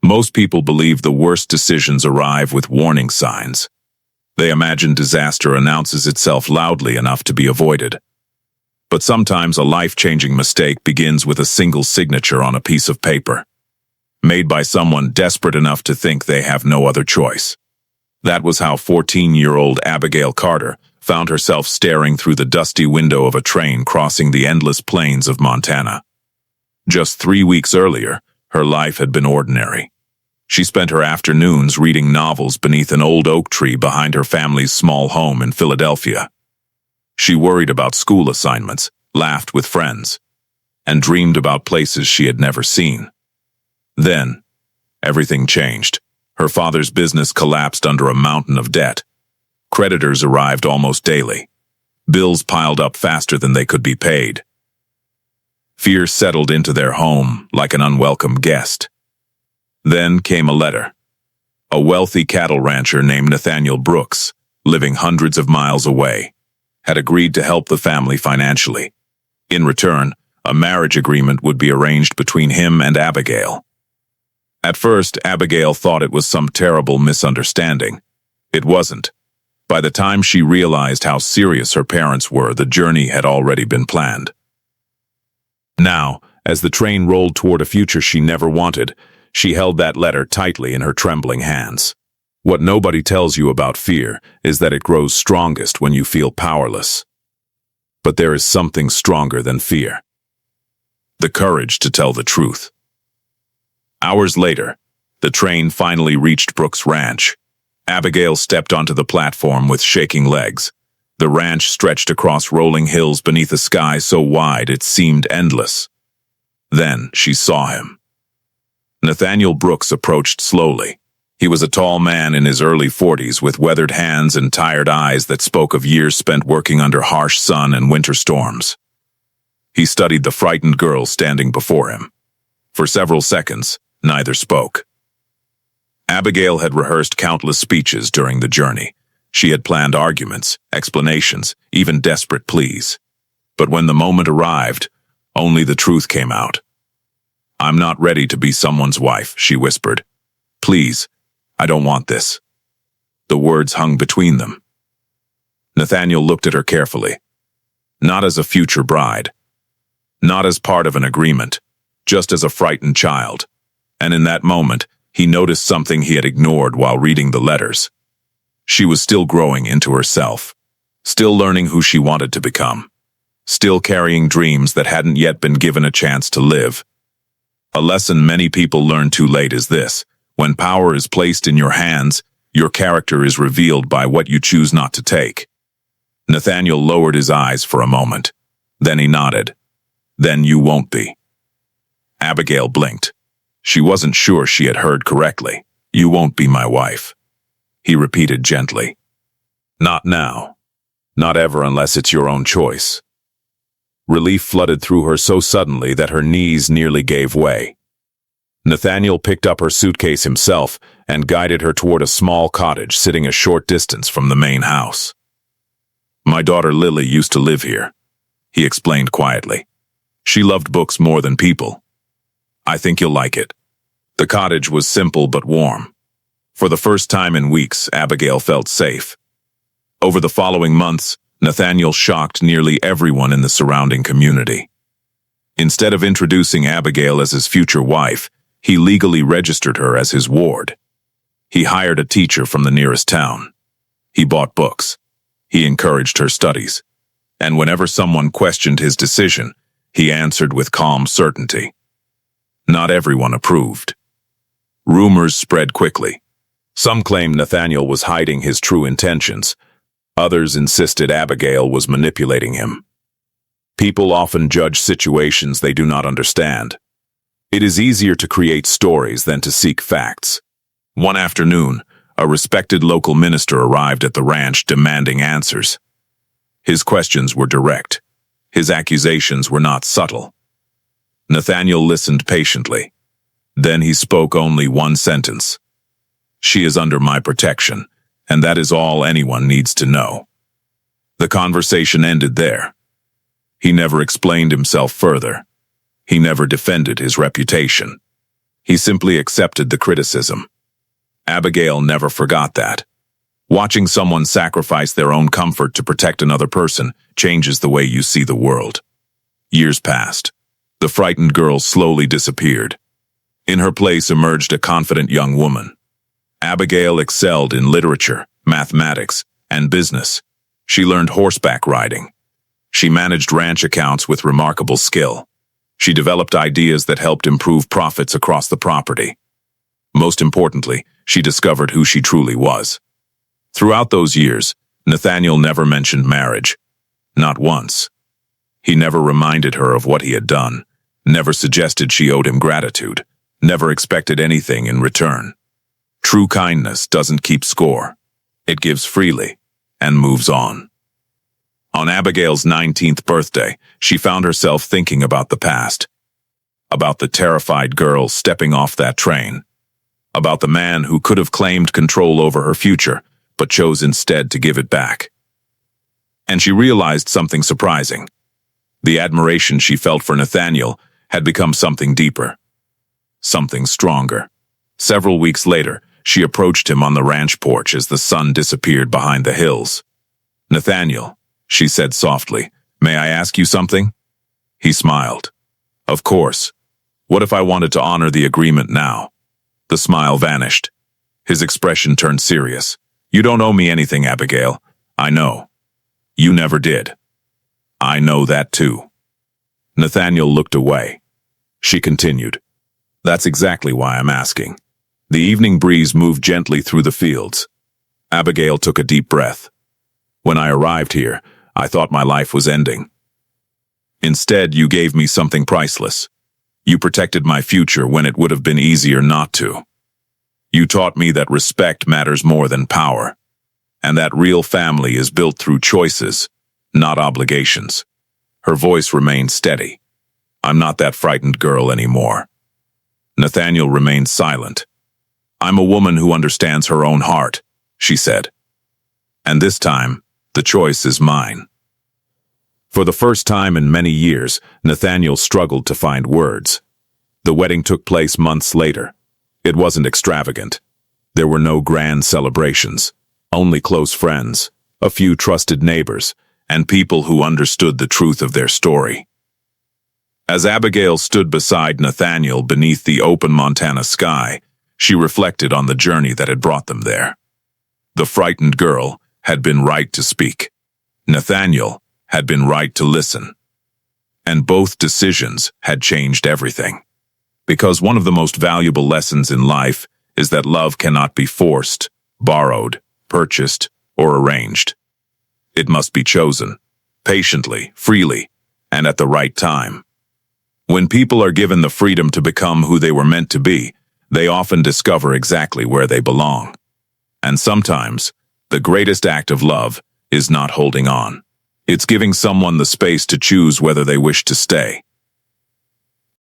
Most people believe the worst decisions arrive with warning signs. They imagine disaster announces itself loudly enough to be avoided. But sometimes a life-changing mistake begins with a single signature on a piece of paper, made by someone desperate enough to think they have no other choice. That was how 14-year-old Abigail Carter found herself staring through the dusty window of a train crossing the endless plains of Montana. Just 3 weeks earlier, her life had been ordinary. She spent her afternoons reading novels beneath an old oak tree behind her family's small home in Philadelphia. She worried about school assignments, laughed with friends, and dreamed about places she had never seen. Then, everything changed. Her father's business collapsed under a mountain of debt. Creditors arrived almost daily. Bills piled up faster than they could be paid. Fear settled into their home like an unwelcome guest. Then came a letter. A wealthy cattle rancher named Nathaniel Brooks, living hundreds of miles away, had agreed to help the family financially. In return, a marriage agreement would be arranged between him and Abigail. At first, Abigail thought it was some terrible misunderstanding. It wasn't. By the time she realized how serious her parents were, the journey had already been planned. Now, as the train rolled toward a future she never wanted, she held that letter tightly in her trembling hands. What nobody tells you about fear is that it grows strongest when you feel powerless. But there is something stronger than fear: the courage to tell the truth. Hours later, the train finally reached Brooks' ranch. Abigail stepped onto the platform with shaking legs. The ranch stretched across rolling hills beneath a sky so wide it seemed endless. Then she saw him. Nathaniel Brooks approached slowly. He was a tall man in his early 40s with weathered hands and tired eyes that spoke of years spent working under harsh sun and winter storms. He studied the frightened girl standing before him. For several seconds, neither spoke. Abigail had rehearsed countless speeches during the journey. She had planned arguments, explanations, even desperate pleas. But when the moment arrived, only the truth came out. "I'm not ready to be someone's wife," she whispered. "Please, I don't want this." The words hung between them. Nathaniel looked at her carefully. Not as a future bride. Not as part of an agreement. Just as a frightened child. And in that moment, he noticed something he had ignored while reading the letters. She was still growing into herself. Still learning who she wanted to become. Still carrying dreams that hadn't yet been given a chance to live. A lesson many people learn too late is this: when power is placed in your hands, your character is revealed by what you choose not to take. Nathaniel lowered his eyes for a moment. Then he nodded. "Then you won't be." Abigail blinked. She wasn't sure she had heard correctly. "You won't be my wife," he repeated gently. "Not now. Not ever unless it's your own choice." Relief flooded through her so suddenly that her knees nearly gave way. Nathaniel picked up her suitcase himself and guided her toward a small cottage sitting a short distance from the main house. "My daughter Lily used to live here," he explained quietly. "She loved books more than people. I think you'll like it." The cottage was simple but warm. For the first time in weeks, Abigail felt safe. Over the following months, Nathaniel shocked nearly everyone in the surrounding community. Instead of introducing Abigail as his future wife, he legally registered her as his ward. He hired a teacher from the nearest town. He bought books. He encouraged her studies. And whenever someone questioned his decision, he answered with calm certainty. Not everyone approved. Rumors spread quickly. Some claimed Nathaniel was hiding his true intentions. Others insisted Abigail was manipulating him. People often judge situations they do not understand. It is easier to create stories than to seek facts. One afternoon, a respected local minister arrived at the ranch demanding answers. His questions were direct. His accusations were not subtle. Nathaniel listened patiently. Then he spoke only one sentence. "She is under my protection, and that is all anyone needs to know." The conversation ended there. He never explained himself further. He never defended his reputation. He simply accepted the criticism. Abigail never forgot that. Watching someone sacrifice their own comfort to protect another person changes the way you see the world. Years passed. The frightened girl slowly disappeared. In her place emerged a confident young woman. Abigail excelled in literature, mathematics, and business. She learned horseback riding. She managed ranch accounts with remarkable skill. She developed ideas that helped improve profits across the property. Most importantly, she discovered who she truly was. Throughout those years, Nathaniel never mentioned marriage. Not once. He never reminded her of what he had done, never suggested she owed him gratitude, never expected anything in return. True kindness doesn't keep score. It gives freely and moves on. On Abigail's 19th birthday, she found herself thinking about the past, about the terrified girl stepping off that train, about the man who could have claimed control over her future, but chose instead to give it back. And she realized something surprising. The admiration she felt for Nathaniel had become something deeper, something stronger. Several weeks later, she approached him on the ranch porch as the sun disappeared behind the hills. "Nathaniel," she said softly, "may I ask you something?" He smiled. "Of course. What if I wanted to honor the agreement now?" The smile vanished. His expression turned serious. "You don't owe me anything, Abigail. I know. You never did. I know that too." Nathaniel looked away. She continued, "That's exactly why I'm asking." The evening breeze moved gently through the fields. Abigail took a deep breath. "When I arrived here, I thought my life was ending. Instead, you gave me something priceless. You protected my future when it would have been easier not to. You taught me that respect matters more than power, and that real family is built through choices, not obligations." Her voice remained steady. "I'm not that frightened girl anymore." Nathaniel remained silent. "I'm a woman who understands her own heart," she said. "And this time, the choice is mine." For the first time in many years, Nathaniel struggled to find words. The wedding took place months later. It wasn't extravagant. There were no grand celebrations, only close friends, a few trusted neighbors, and people who understood the truth of their story. As Abigail stood beside Nathaniel beneath the open Montana sky, she reflected on the journey that had brought them there. The frightened girl had been right to speak. Nathaniel had been right to listen. And both decisions had changed everything. Because one of the most valuable lessons in life is that love cannot be forced, borrowed, purchased, or arranged. It must be chosen, patiently, freely, and at the right time. When people are given the freedom to become who they were meant to be, they often discover exactly where they belong. And sometimes, the greatest act of love is not holding on. It's giving someone the space to choose whether they wish to stay.